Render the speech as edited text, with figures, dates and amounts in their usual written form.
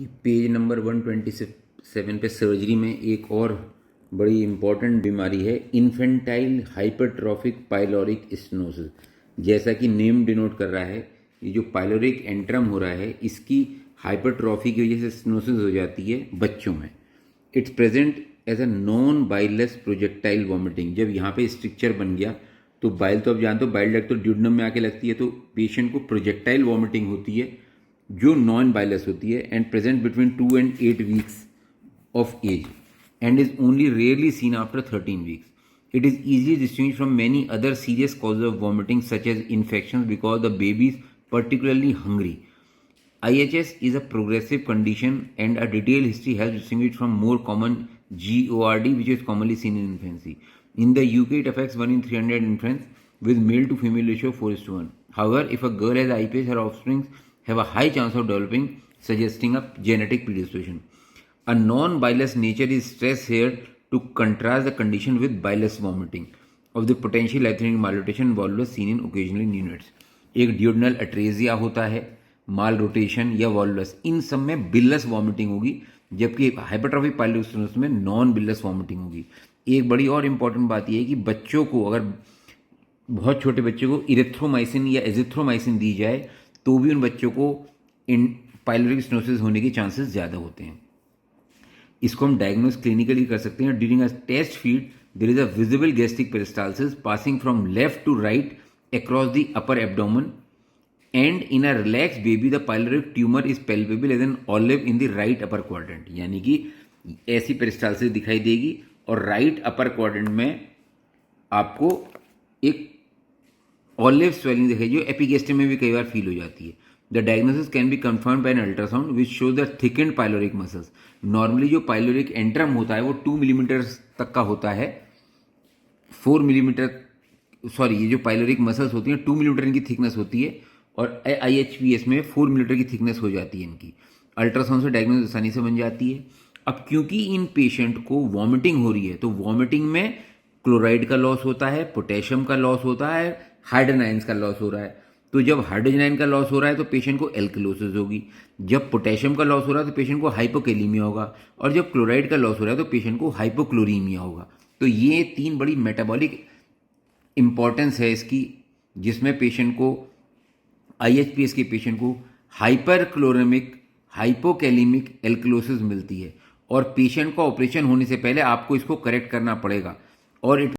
जी page number 127 पे surgery में एक और बड़ी इम्पॉर्टेंट बीमारी है इन्फेंटाइल हाइपरट्रॉफिक पाइलोरिक स्टेनोसिस। जैसा कि नेम डिनोट कर रहा है, ये जो पाइलोरिक एंट्रम हो रहा है इसकी हाइपरट्रॉफी की वजह से स्टेनोसिस हो जाती है बच्चों में। It's present as a non bilious projectile vomiting. जब यहाँ पे स्ट्रक्चर बन गया तो बाइल तो आप जानते हो, बाइल डक्ट तो ड्यूडेनम में आके लगती है, तो पेशेंट को प्रोजेक्टाइल वॉमिटिंग होती है जो नॉन बाइलस होती है and present between 2 and 8 weeks of age and is only rarely seen after 13 weeks. It is easily distinguished from many other serious causes of vomiting such as infections because the baby is particularly hungry. IHS is a progressive condition and a detailed history helps distinguish from more common GORD which is commonly seen in infancy. In the UK it affects 1 in 300 infants with male to female ratio 4:1. However, if a girl has IPS, her offspring have a high chance of developing, suggesting a genetic predisposition. A non-bilous nature is stressed here to contrast the condition with bilous vomiting of the potential life-threatening malnutrition volvulus seen in occasionally neonates. एक duodenal अट्रेजिया होता है, माल rotation या वॉल्वलस, इन सब में बिलस vomiting होगी, जबकि hypertrophic pyloric stenosis में non बिलस vomiting होगी। एक बड़ी और इंपॉर्टेंट बात यह है कि बच्चों को, अगर बहुत छोटे बच्चों को इरिथ्रोमाइसिन या एजिथ्रोमाइसिन दी जाए तो भी उन बच्चों को इन पाइलोरिक स्टेनोसिस होने के चांसेस ज़्यादा होते हैं। इसको हम डायग्नोज क्लिनिकली कर सकते हैं। During a test feed there is a visible gastric peristalsis passing from left to right across the upper abdomen and in a relax baby the pyloric tumour is palpable as an olive in the right upper quadrant. यानी कि ऐसी peristalsis दिखाई देगी और right upper quadrant में आपको एक olive swelling दिखाई, जो एपिगेस्ट्रम में भी कई बार फील हो जाती है। The diagnosis can be confirmed by an ultrasound which show the thickened pyloric muscles. Normally जो पाइलोरिक एंट्रम होता है वो 2 मिलीमीटर तक का होता है, 4 मिलीमीटर, सॉरी, ये जो पाइलोरिक मसल्स होती हैं 2 मिलीमीटर इनकी थिकनेस होती है और IHPS में 4 मिलीमीटर की थिकनेस हो जाती है इनकी। अल्ट्रासाउंड से डायग्नोसिस आसानी से बन जाती है। अब क्योंकि इन पेशेंट को वॉमिटिंग हो रही है तो वॉमिटिंग में क्लोराइड का लॉस होता है, पोटेशियम का लॉस होता है, हाइड्रोजन आयंस का लॉस हो रहा है। तो जब हाइड्रोजन आयन का लॉस हो रहा है तो पेशेंट को एल्कलोसिस होगी, जब पोटेशियम का लॉस हो रहा है तो पेशेंट को हाइपोकैलीमिया होगा, और जब क्लोराइड का लॉस हो रहा है तो पेशेंट को हाइपोक्लोरीमिया होगा। तो ये 3 बड़ी मेटाबॉलिक इंपॉर्टेंस है इसकी, जिसमें पेशेंट को, IHPS के पेशेंट को हाइपरक्लोरेमिक, हाइपोकैलीमिक एल्कलोसिस मिलती है और पेशेंट का ऑपरेशन होने से पहले आपको इसको करेक्ट करना पड़ेगा। और